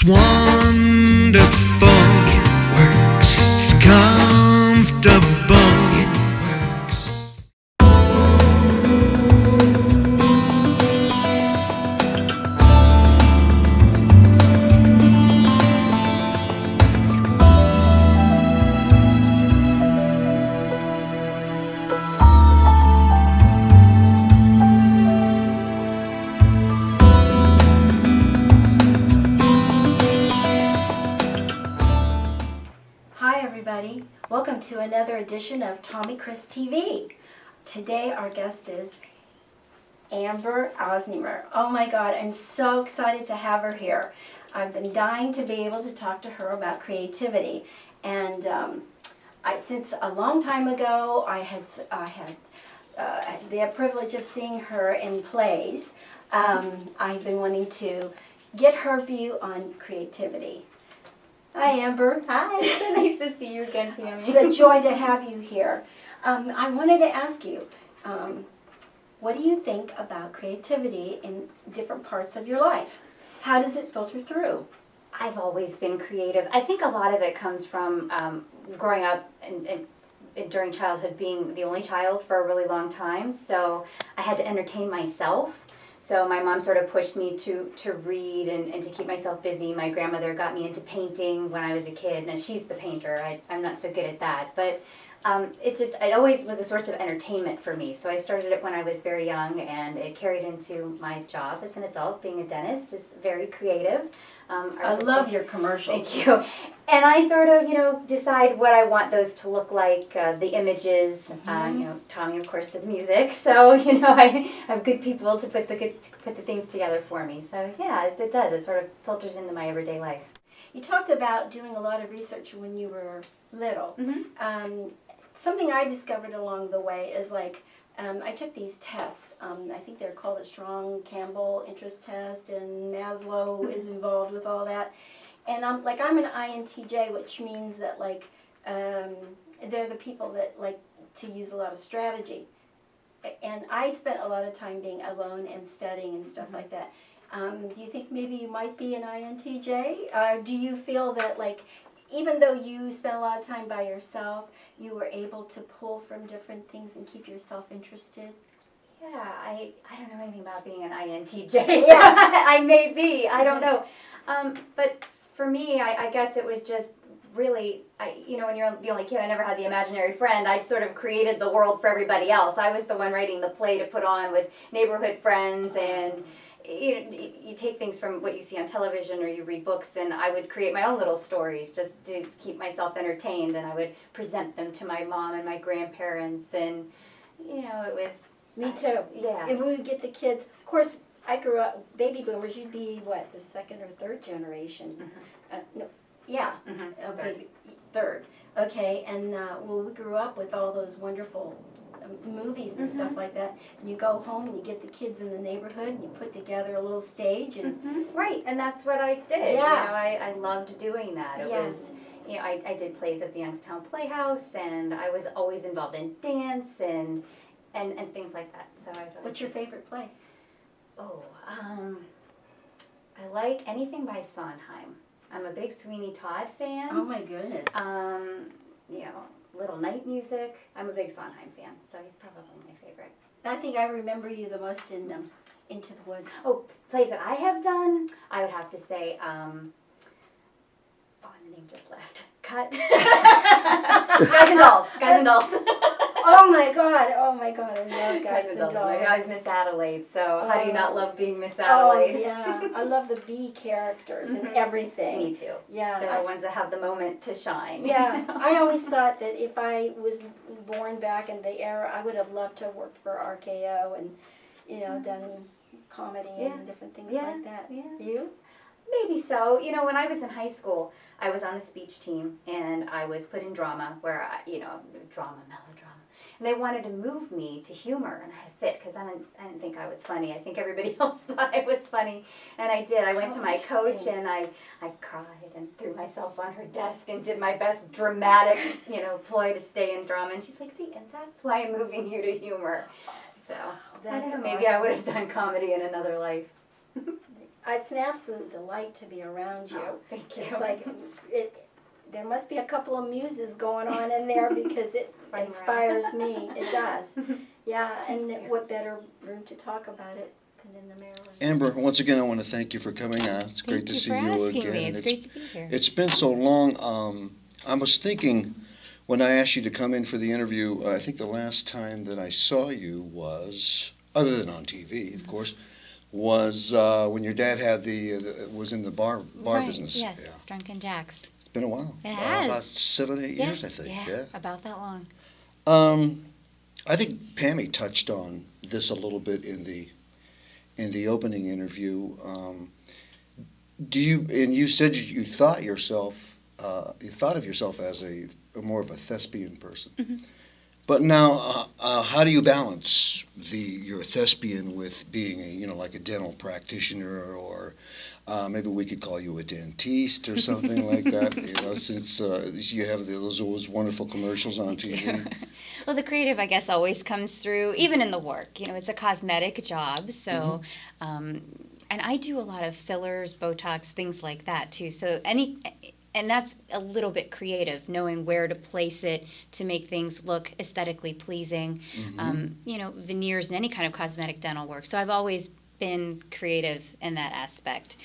wonderful. It works. It's comfortable. It works. Hi everybody, welcome to another edition of Tommy Chris TV. Today our guest is Amber Ausnehmer. Oh my God, I'm so excited to have her here. I've been dying to be able to talk to her about creativity, and since a long time ago I had the privilege of seeing her in plays. I've been wanting to get her view on creativity. Hi, Amber. Hi, it's so nice to see you again, Pammy. It's a joy to have you here. I wanted to ask you, what do you think about creativity in different parts of your life? How does it filter through? I've always been creative. I think a lot of it comes from growing up and during childhood being the only child for a really long time, so I had to entertain myself. So my mom sort of pushed me to read and to keep myself busy. My grandmother got me into painting when I was a kid. Now she's the painter. I'm not so good at that. But it always was a source of entertainment for me. So I started it when I was very young, and it carried into my job as an adult. Being a dentist is very creative. I love your commercials. Thank you. And I sort of, decide what I want those to look like, the images. Tommy, of course, did the music, so I have good people to put the things together for me. So yeah, it does. It sort of filters into my everyday life. You talked about doing a lot of research when you were little. Something I discovered along the way is I took these tests. I think they're called the Strong-Campbell interest test, and Maslow is involved with all that. And I'm an INTJ, which means that they're the people that like to use a lot of strategy. And I spent a lot of time being alone and studying and stuff like that. Do you think maybe you might be an INTJ? Do you feel that even though you spent a lot of time by yourself, you were able to pull from different things and keep yourself interested? Yeah, I don't know anything about being an INTJ. Yeah. I may be. I don't know. But for me, I guess it was just really, when you're the only kid, I never had the imaginary friend. I sort of created the world for everybody else. I was the one writing the play to put on with neighborhood friends, and you take things from what you see on television or you read books, and I would create my own little stories just to keep myself entertained, and I would present them to my mom and my grandparents, and it was... Me too. Yeah. And we would get the kids, of course, I grew up, baby boomers, you'd be what, the second or third generation? Third. Okay, and we grew up with all those wonderful movies and stuff like that. And you go home and you get the kids in the neighborhood and you put together a little stage and right, and that's what I did. Yeah. I loved doing that. It was, I did plays at the Youngstown Playhouse, and I was always involved in dance and things like that. So What's your favorite play? I like anything by Sondheim. I'm a big Sweeney Todd fan. Oh my goodness. Little Night Music. I'm a big Sondheim fan, so he's probably my favorite. I think I remember you the most in Into the Woods. Oh, plays that I have done, I would have to say, the name just left. Cut. Guys and Dolls. Oh my God, I love Guys and Dolls. I was Miss Adelaide, so how do you not love being Miss Adelaide? Oh yeah, I love the bee characters and everything. Me too. Yeah. They're the ones that have the moment to shine. Yeah, I always thought that if I was born back in the era, I would have loved to have worked for RKO and, done comedy and different things like that. Yeah. You? Maybe so. When I was in high school, I was on the speech team, and I was put in drama, where, melodrama. And they wanted to move me to humor, and I had fit, because I didn't think I was funny. I think everybody else thought I was funny, and I did. I went to my coach, and I cried and threw myself on her desk and did my best dramatic, ploy to stay in drama. And she's like, see, and that's why I'm moving you to humor. So, maybe I would have done comedy in another life. It's an absolute delight to be around you. Oh, thank you. It's like there must be a couple of muses going on in there because it Running inspires around. me. It does. Yeah, and Thank you. what better room to talk about it than in the Maryland? Amber, once again, I want to thank you for coming on. It's great to see you Thank you for asking again. me. It's great to be here. It's been so long. I was thinking when I asked you to come in for the interview, I think the last time that I saw you was, other than on TV, of course, was when your dad had was in the bar Right, business. Yes, Yeah. Drunken Jacks. It's been a while. It has. About 7, 8 years, I think. Yeah, about that long. I think Pammy touched on this a little bit in the opening interview. You said you thought of yourself as a more of a thespian person. Mm-hmm. But now, how do you balance your thespian with being like a dental practitioner, or maybe we could call you a dentiste or something like that? Since you have those wonderful commercials on TV. Well, the creative, I guess, always comes through, even in the work. It's a cosmetic job, so, and I do a lot of fillers, Botox, things like that too. So and that's a little bit creative, knowing where to place it to make things look aesthetically pleasing. Veneers and any kind of cosmetic dental work. So I've always been creative in that aspect.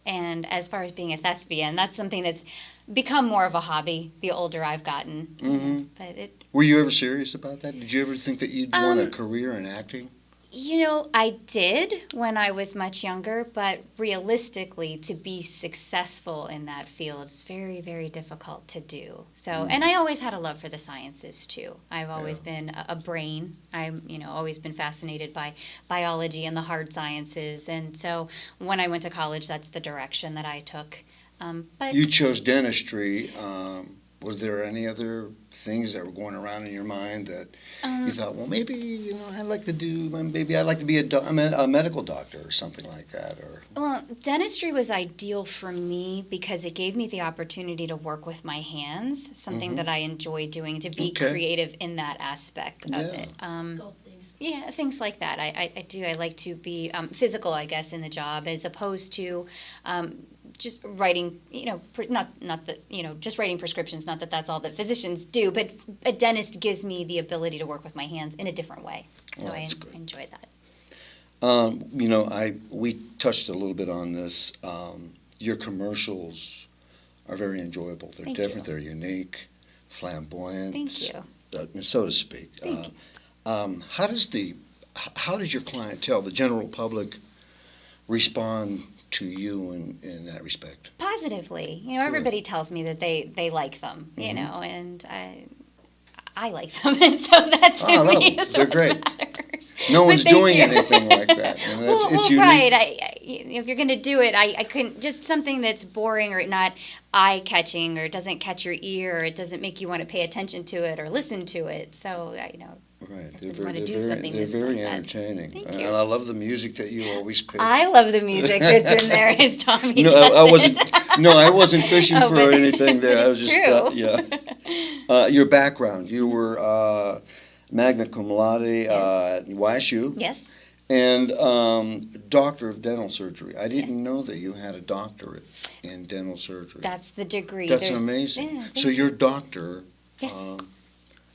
And as far as being a thespian, that's something that's become more of a hobby the older I've gotten. Mm-hmm. But Were you ever serious about that? Did you ever think that you'd want a career in acting? I did when I was much younger, but realistically, to be successful in that field is very, very difficult to do. So, and I always had a love for the sciences too. I've always been a brain. I'm, always been fascinated by biology and the hard sciences. And so when I went to college, that's the direction that I took. But You chose dentistry. Were there any other things that were going around in your mind that you thought, well, maybe I'd like to be a medical doctor or something like that? Or Well, dentistry was ideal for me because it gave me the opportunity to work with my hands, something that I enjoy doing, to be creative in that aspect of it. Sculpting. Yeah, things like that. I do. I like to be physical, I guess, in the job, as opposed to just writing, not that, just writing prescriptions, not that that's all that physicians do, but a dentist gives me the ability to work with my hands in a different way. So Well, I that's good. enjoy that. We touched a little bit on this. Your commercials are very enjoyable. They're Thank different. you. They're unique, flamboyant. Thank you. So to speak. Thank How does your clientele, the general public, respond to you in that respect? Positively. Everybody tells me that they like them, and I like them, and so that to me is they're what great. matters. No But one's thank doing you. anything like that. It's unique. Right. If you're going to do it, I couldn't, just something that's boring or not eye-catching or doesn't catch your ear or it doesn't make you want to pay attention to it or listen to it. So, Right, If you wanna do something they're that's very like that. entertaining. Thank And you. I love the music that you always pick. I love the music that's in there as Tommy No, does I wasn't. No, I wasn't fishing Oh, for but- anything there. but I was it's just true. your background. You were magna cum laude at WashU Yes. and doctor of dental surgery. I didn't know that you had a doctorate in dental surgery. That's the degree. That's There's- amazing. Yeah, So thank you're doctor. Yes.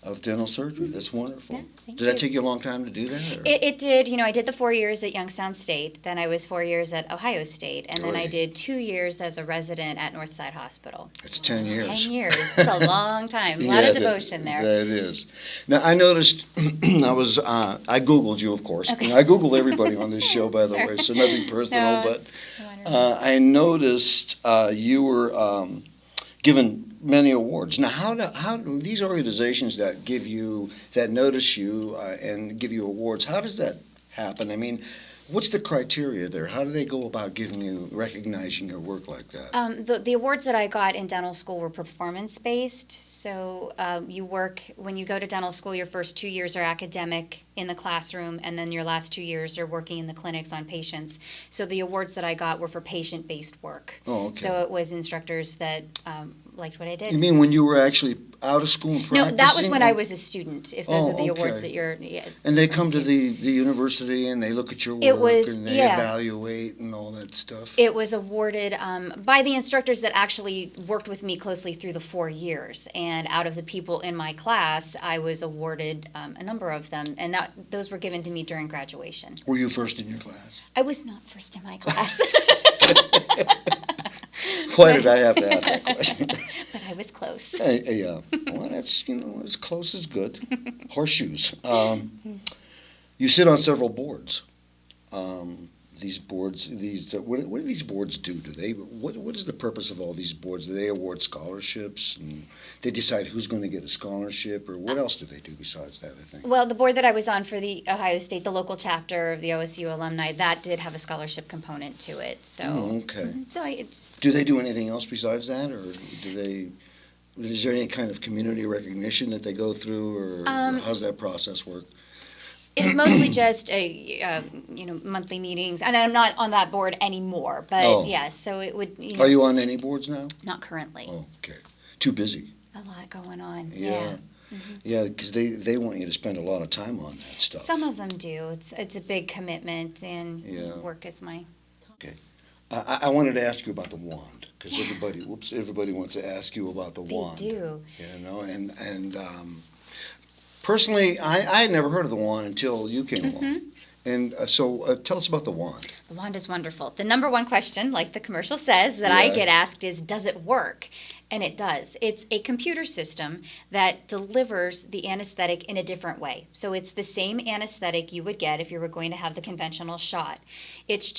Of dental surgery. That's wonderful. Yeah, thank Did that you. take you a long time to do that? Or? It did. I did the 4 years at Youngstown State. Then I was 4 years at Ohio State. And then I Oy. did 2 years as a resident at Northside Hospital. It's 10 years. 10 years. It's a long time. A lot Yeah, of devotion there. That is. Now, I noticed, I Googled you, of course. Okay. And I Google everybody on this show, by the Sure. way, so nothing personal. No, but it's wonderful. I noticed you were given many awards. Now, how do these organizations that notice you and give you awards, how does that happen? I mean, what's the criteria there? How do they go about recognizing your work like that? The awards that I got in dental school were performance-based. So when you go to dental school, your first 2 years are academic, in the classroom, and then your last 2 years are working in the clinics on patients. So the awards that I got were for patient-based work. Oh, okay. So it was instructors that liked what I did. You mean when you were actually out of school and practicing? No, that was when I was a student, if those Oh, are the awards okay. that you're, yeah. And they come to the university and they look at your work It was- and they yeah. evaluate and all that stuff? It was awarded by the instructors that actually worked with me closely through the 4 years. And out of the people in my class, I was awarded a number of them. And those were given to me during graduation. Were you first in your class? I was not first in my class, Why did I have to ask that question? but I was close. Yeah. Well, that's, as close as good. Horseshoes. You sit on several boards. These boards, what do these boards do? What is the purpose of all these boards? Do they award scholarships and they decide who's going to get a scholarship, or what else do they do besides that, I think? Well, the board that I was on for the Ohio State, the local chapter of the OSU alumni, that did have a scholarship component to it. So, Oh, okay. so I just, Do they do anything else besides that, or is there any kind of community recognition that they go through, or how's that process work? it's mostly just a monthly meetings, and I'm not on that board anymore. But Oh. yes, so it would. Are you on any boards now? Not currently. Oh, okay. Too busy. A lot going on. Yeah. Yeah, because they want you to spend a lot of time on that stuff. Some of them do. It's a big commitment, and Yeah. work is my. I wanted to ask you about the wand, because everybody wants to ask you about the wand. They do. And personally, I had never heard of the wand until you came along. And so tell us about the wand. The wand is wonderful. The number one question, like the commercial says, that I Yeah. get asked is, does it work? And it does. It's a computer system that delivers the anesthetic in a different way. So it's the same anesthetic you would get if you were going to have the conventional shot. It's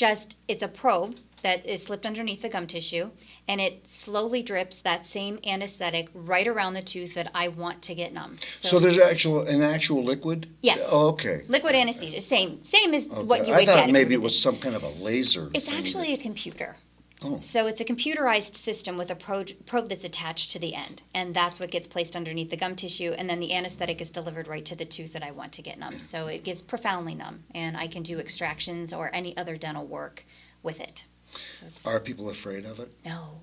a probe that is slipped underneath the gum tissue, and it slowly drips that same anesthetic right around the tooth that I want to get numb. So there's an actual liquid? Yes. Oh, okay. Liquid anesthesia, same as Okay. what you I would get. thought if maybe you it were was some kind of a laser. It's thing actually a computer. Oh. So it's a computerized system with a probe that's attached to the end, and that's what gets placed underneath the gum tissue, and then the anesthetic is delivered right to the tooth that I want to get numb. So it gets profoundly numb, and I can do extractions or any other dental work with it. So Are people afraid of it? no,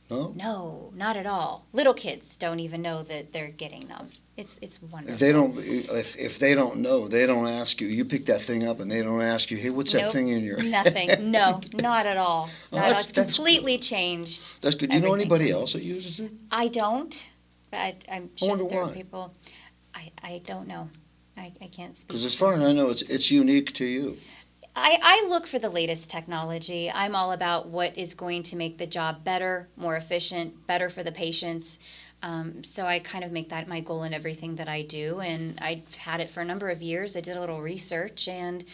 No? not at all. Little kids don't even know that they're getting numb. It's wonderful. If they don't, if they don't know, they don't ask you. You pick that thing up and they don't ask you, hey, what's that Nope, thing in your? Nothing. No, not at all. Oh, Not at all. It's that's completely changed. That's good. Do you know everything anybody for me. else that uses it? I don't, but I'm sure wonder that there are why. people. I don't know. I can't speak. Because as far as I know, it's unique to you. I look for the latest technology. I'm all about what is going to make the job better, more efficient, better for the patients. So I kind of make that my goal in everything that I do. And I've had it for a number of years. I did a little research, and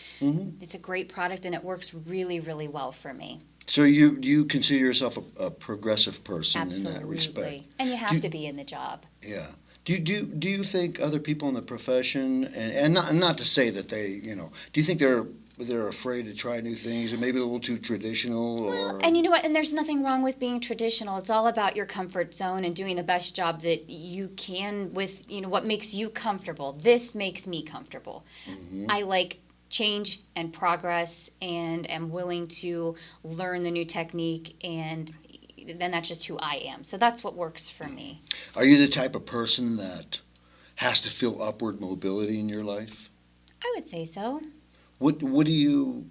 it's a great product, and it works really, really well for me. So do you consider yourself a progressive person in that respect? Absolutely. And you have Do- to be in the job. Yeah. Do you think other people in the profession, and not to say that they, do you think they're afraid to try new things, or maybe a little too traditional, or? And you know what? And there's nothing wrong with being traditional. It's all about your comfort zone and doing the best job that you can with, what makes you comfortable. This makes me comfortable. I like change and progress, and am willing to learn the new technique, and then that's just who I am. So that's what works for me. Are you the type of person that has to feel upward mobility in your life? I would say so. What do you?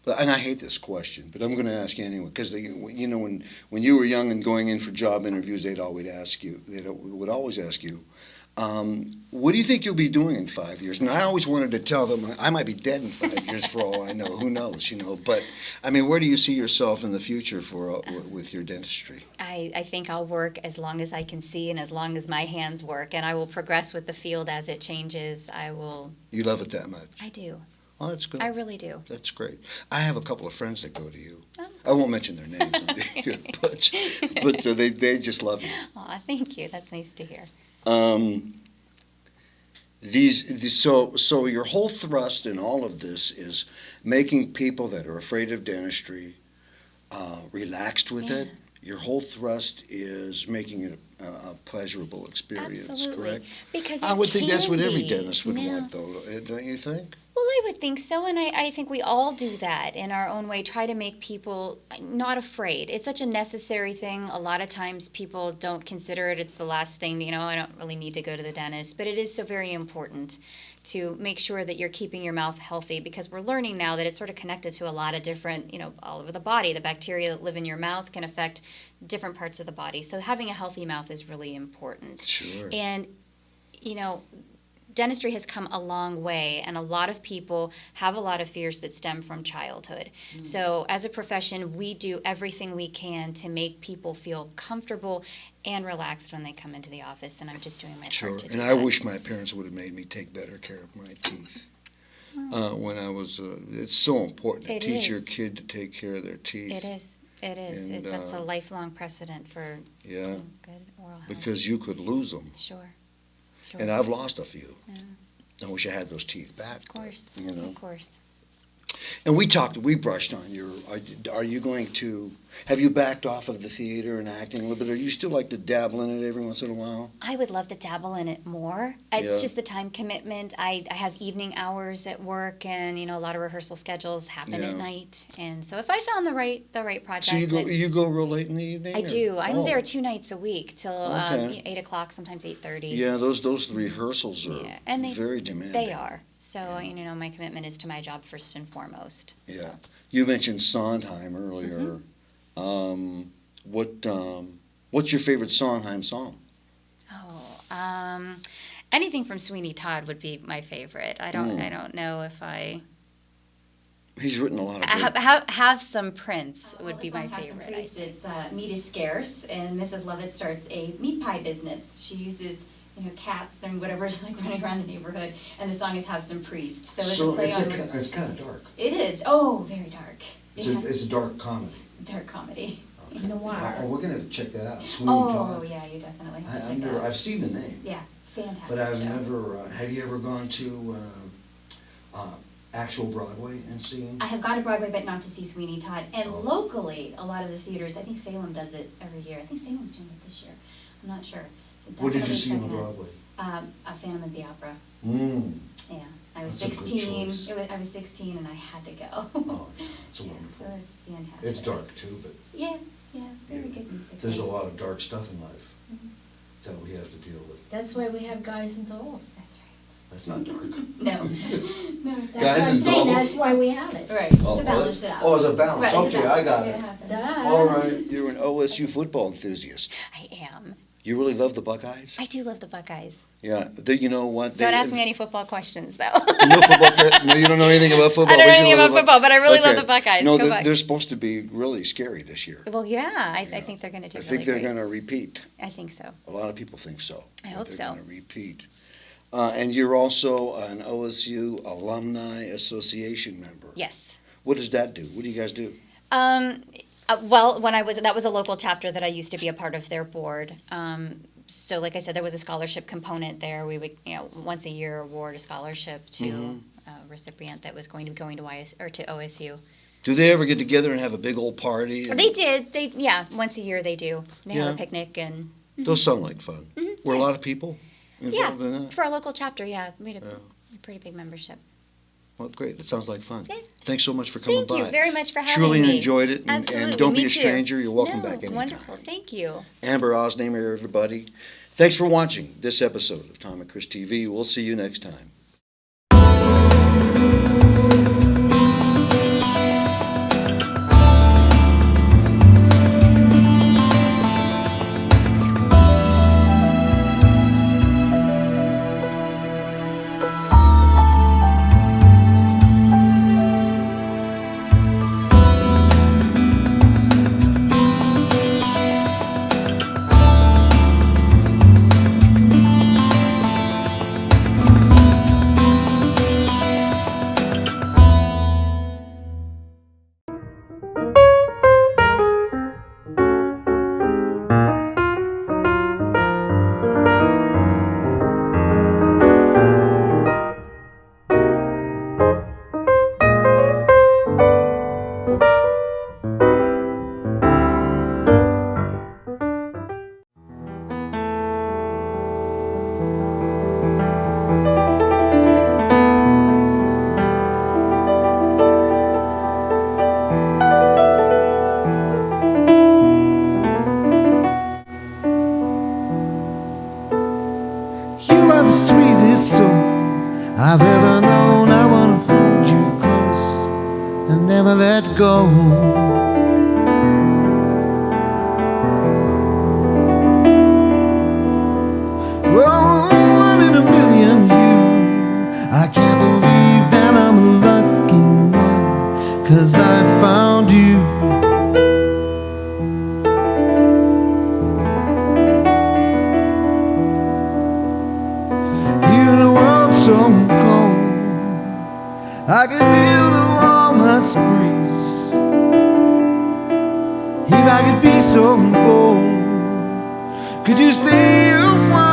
And I hate this question, but I'm going to ask you anyway, because when you were young and going in for job interviews, they'd always ask you. What do you think you'll be doing in 5 years? And I always wanted to tell them I might be dead in 5 years for all I know. Who knows, But I mean, where do you see yourself in the future with your dentistry? I think I'll work as long as I can see and as long as my hands work, and I will progress with the field as it changes. You love it that much? I do. Oh, that's good. I really do. That's great. I have a couple of friends that go to you. Oh. I won't mention their names, but they just love you. Aw, thank you. That's nice to hear. So your whole thrust in all of this is making people that are afraid of dentistry relaxed with it your whole thrust is making it a pleasurable experience, Absolutely. correct? Because I would think that's what can every be. dentist would No. want, though, don't you think? Well, I would think so, and I think we all do that in our own way, try to make people not afraid. It's such a necessary thing. A lot of times people don't consider it. It's the last thing, I don't really need to go to the dentist, but it is so very important to make sure that you're keeping your mouth healthy, because we're learning now that it's sort of connected to a lot of different, all over the body. The bacteria that live in your mouth can affect different parts of the body. So having a healthy mouth is really important. Sure. And, dentistry has come a long way, and a lot of people have a lot of fears that stem from childhood. So as a profession, we do everything we can to make people feel comfortable and relaxed when they come into the office, and I'm just doing my Sure. part to do And that. I wish my parents would have made me take better care of my teeth. When I was, it's so important to It teach your is. kid to take care of their teeth. It is. It is. And, That's a lifelong precedent for Yeah, good oral health. because you could lose them. Sure. And I've lost a few. Yeah. I wish I had those teeth back. Of course. You know. Of course. And we brushed on your, are you going to, have you backed off of the theater and acting a little bit? Or you still like to dabble in it every once in a while? I would love to dabble in it more. It's Yeah. just the time commitment. I have evening hours at work, and a lot of rehearsal schedules happen Yeah. at night. And so if I found the right project, So then you go real late in the evening? I or- do. I'm Oh. there 2 nights a week till Okay. 8:00, sometimes 8:30. Yeah, those rehearsals are Yeah, and very demanding. They are. So my commitment is to my job first and foremost. Yeah. So. You mentioned Sondheim earlier. What's your favorite Sondheim song? Oh, anything from Sweeney Todd would be my favorite. I don't know if I He's written a lot of good. have some Prince would be my Have Some favorite. Priest. It's meat is scarce, and Mrs. Lovett starts a meat pie business. She uses cats and whatever's like running around the neighborhood, and the song is Have Some Priest. So it's a play on. It's kind of dark. It is. Oh, very dark. It's a dark comedy. Dark comedy. Noir. Oh, we're gonna have to check that out. Sweeney Oh, Todd. yeah, you definitely have to I've check never, that out. I've seen the name, Yeah, fantastic but I've show. never. Have you ever gone to actual Broadway and seen? I have gone to Broadway, but not to see Sweeney Todd. And locally, a lot of the theaters, I think Salem does it every year. I think Salem's doing it this year. I'm not sure. So What did you definitely see on check it out. Broadway? A Phantom of the Opera. Yeah, I was That's a good 16. choice. I was 16, and I had to go. Oh, it's Yeah, wonderful. it was fantastic. It's dark too, but Yeah, very good music. there's a lot of dark stuff in life Mhm. that we have to deal with. That's why we have guys and dolls. That's That's not dark. right. No, no. That's Guys what I'm and saying, dolls? that's why we have it. Right, to balance it out. Oh, as a balance. Right, Okay, I got Yeah, it. happens. Duh. All right. You're an OSU football enthusiast. I am. You really love the Buckeyes? I do love the Buckeyes. Yeah. You know what? Don't ask me any football questions, though. No football. No, you don't know anything about football. I don't but know you anything love about football, but I really love the Buckeyes. No, Go Bucks. they're supposed to be really scary this year. Well, yeah, I Yeah. think they're going to do I really think they're great. going to repeat. I think so. A lot of people think so. I that hope they're so. going to repeat. And you're also an OSU Alumni Association member. Yes. What does that do? What do you guys do? Well, that was a local chapter that I used to be a part of their board. So like I said, there was a scholarship component there. We would, once a year award a scholarship to Mm-hmm. a recipient that was going to to OSU. Do they ever get together and have a big old party? And They did. Once a year they do. They have Yeah. a picnic and Those sound like fun. Were a lot of people yeah, involved in that? for our local chapter, yeah, we had Yeah. a pretty big membership. Well, great. It sounds like fun. Yeah. Thanks so much for coming Thank by. you very much for having Truly me. enjoyed it. And Absolutely, don't be me a too. stranger. You're welcome No, back anytime. wonderful. Thank you. Amber Ausnehmer, everybody. Thanks for watching this episode of Tom and Chris TV. We'll see you next time. I've ever known. I wanna hold you close and never let go. Oh, one in a million you. I can't believe that I'm a lucky one, 'cause I found you. Here in a world so cold, I can feel the warmest breeze. If I could be so bold, could you stay a while?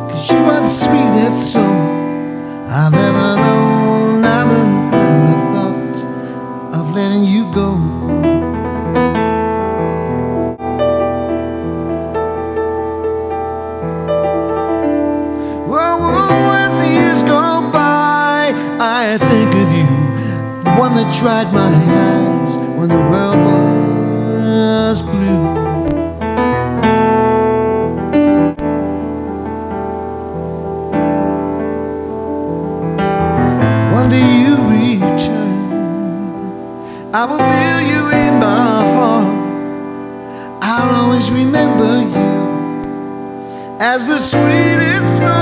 'Cause you are the sweetest soul I've ever known. I wouldn't have the thought of letting you go. As the years go by, I think of you, the one that dried my eyes when the world was blue. One day you return, I will feel you in my heart. I'll always remember you as the sweetest song.